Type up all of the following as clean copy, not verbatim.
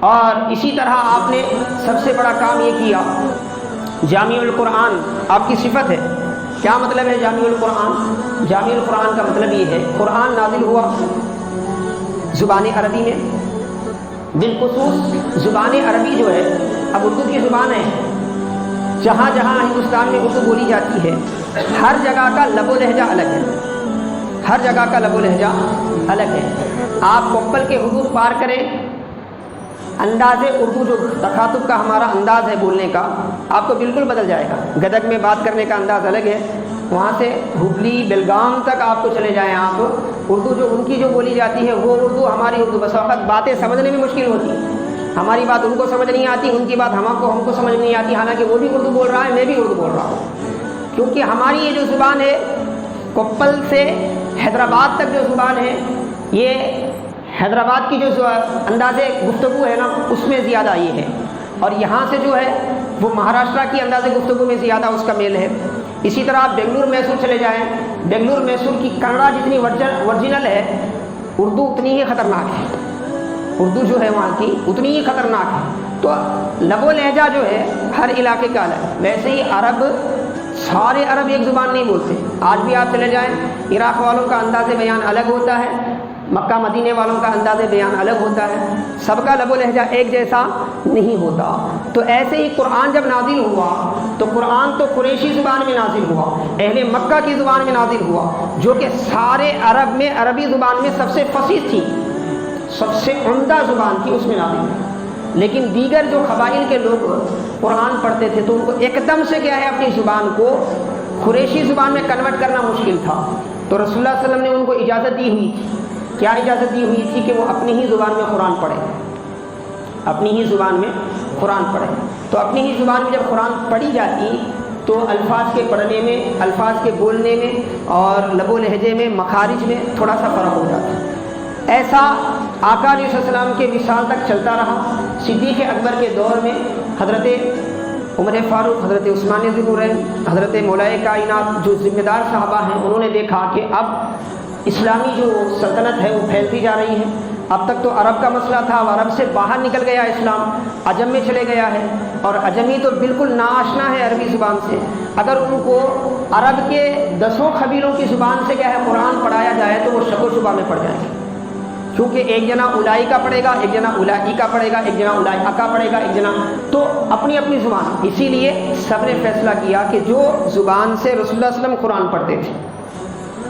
اور اسی طرح آپ نے سب سے بڑا کام یہ کیا، جامع القرآن آپ کی صفت ہے۔ کیا مطلب ہے جامع القرآن؟ جامع القرآن کا مطلب یہ ہے قرآن نازل ہوا زبان عربی میں، بالخصوص زبان عربی جو ہے، اب اردو کی زبان ہے، جہاں جہاں ہندوستان میں اردو بولی جاتی ہے ہر جگہ کا لب و لہجہ الگ ہے، ہر جگہ کا لب و لہجہ الگ ہے۔ آپ کوپل کے حدود پار کریں، انداز اردو جو تخاطب کا ہمارا انداز ہے بولنے کا آپ کو بالکل بدل جائے گا۔ گدگ میں بات کرنے کا انداز الگ ہے، وہاں سے ہبلی بیلگام تک آپ کو چلے جائیں آپ، اردو جو ان کی جو بولی جاتی ہے وہ اردو ہماری اردو، بس وقت باتیں سمجھنے میں مشکل ہوتی ہے، ہماری بات ان کو سمجھ نہیں آتی، ان کی بات ہم کو سمجھ نہیں آتی، حالانکہ وہ بھی اردو بول رہا ہے، میں بھی اردو بول رہا ہوں، کیونکہ ہماری یہ جو زبان ہے کوپل سے حیدرآباد تک جو زبان ہے، یہ حیدرآباد کی جو انداز گفتگو ہے نا اس میں زیادہ یہ ہے، اور یہاں سے جو ہے وہ مہاراشٹرا کی انداز گفتگو میں زیادہ اس کا میل ہے۔ اسی طرح آپ بنگلور میسور چلے جائیں، بنگلور میسور کی کنڑا جتنی ورجنل ہے اردو اتنی ہی خطرناک ہے، اردو جو ہے وہاں کی اتنی ہی خطرناک ہے۔ تو لب و لہجہ جو ہے ہر علاقے کا الگ، ویسے ہی عرب سارے عرب ایک زبان نہیں بولتے، آج بھی آپ چلے جائیں عراق والوں کا انداز بیان الگ ہوتا ہے، مکہ مدینے والوں کا انداز بیان الگ ہوتا ہے، سب کا لب و لہجہ ایک جیسا نہیں ہوتا۔ تو ایسے ہی قرآن جب نازل ہوا تو قرآن تو قریشی زبان میں نازل ہوا، اہل مکہ کی زبان میں نازل ہوا، جو کہ سارے عرب میں عربی زبان میں سب سے فصیح تھی، سب سے عمدہ زبان تھی، اس میں نازل ہوئی۔ لیکن دیگر جو قبائل کے لوگ قرآن پڑھتے تھے تو ان کو ایک دم سے کیا ہے اپنی زبان کو قریشی زبان میں کنورٹ کرنا مشکل تھا، تو رسول اللہ صلی اللہ علیہ وسلم نے ان کو اجازت دی ہوئی تھی، کیا اجازت دی ہوئی تھی کہ وہ اپنی ہی زبان میں قرآن پڑھیں، اپنی ہی زبان میں قرآن پڑھیں۔ تو اپنی ہی زبان میں جب قرآن پڑھی جاتی تو الفاظ کے پڑھنے میں، الفاظ کے بولنے میں اور لب و لہجے میں، مخارج میں تھوڑا سا فرق ہو جاتا۔ ایسا آقا علیہ السلام کے وصال تک چلتا رہا۔ صدیق اکبر کے دور میں حضرت عمر فاروق، حضرت عثمان ذی النورین، حضرت مولائے کائنات جو ذمہ دار صحابہ ہیں، انہوں نے دیکھا کہ اب اسلامی جو سلطنت ہے وہ پھیلتی جا رہی ہے۔ اب تک تو عرب کا مسئلہ تھا، اب عرب سے باہر نکل گیا اسلام، عجم میں چلے گیا ہے، اور عجمی تو بالکل ناآشنا ہے عربی زبان سے۔ اگر ان کو عرب کے 10 قبیلوں کی زبان سے کیا ہے قرآن پڑھایا جائے تو وہ شک و شبہ میں پڑ جائیں گے، کیونکہ ایک جنا اولائی کا پڑھے گا، ایک جنا اولائی کا پڑھے گا، ایک جنا اولائی کا پڑھے گا، ایک جنا تو اپنی اپنی زبان۔ اسی لیے سب نے فیصلہ کیا کہ جو زبان سے رسول اللہ صلی اللہ علیہ وسلم قرآن پڑھتے تھے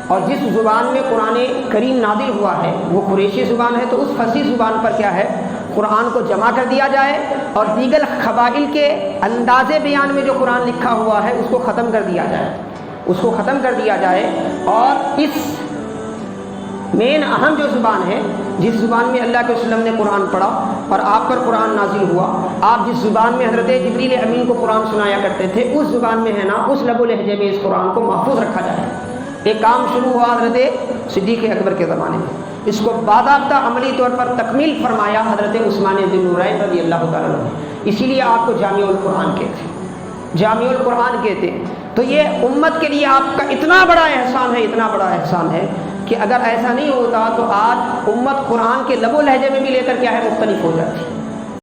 اور جس زبان میں قرآن کریم نازل ہوا ہے وہ قریشی زبان ہے، تو اس فصیح زبان پر کیا ہے قرآن کو جمع کر دیا جائے، اور دیگر قبائل کے انداز بیان میں جو قرآن لکھا ہوا ہے اس کو ختم کر دیا جائے، اس کو ختم کر دیا جائے، اور اس مین اہم جو زبان ہے، جس زبان میں اللہ کے وسلم نے قرآن پڑھا اور آپ پر قرآن نازل ہوا، آپ جس زبان میں حضرت جبریل امین کو قرآن سنایا کرتے تھے، اس زبان میں ہے نا اس لب و لہجے میں اس قرآن کو محفوظ رکھا جائے۔ ایک کام شروع ہوا حضرت صدیق اکبر کے زمانے میں، اس کو باضابطہ عملی طور پر تکمیل فرمایا حضرت عثمان ذی النورین رضی اللہ تعالیٰ عنہ۔ اسی لیے آپ کو جامع القرآن کہتے ہیں، جامع القرآن کہتے ہیں۔ تو یہ امت کے لیے آپ کا اتنا بڑا احسان ہے، اتنا بڑا احسان ہے کہ اگر ایسا نہیں ہوتا تو آج امت قرآن کے لب و لہجے میں بھی لے کر کیا ہے مختلف ہو جاتی۔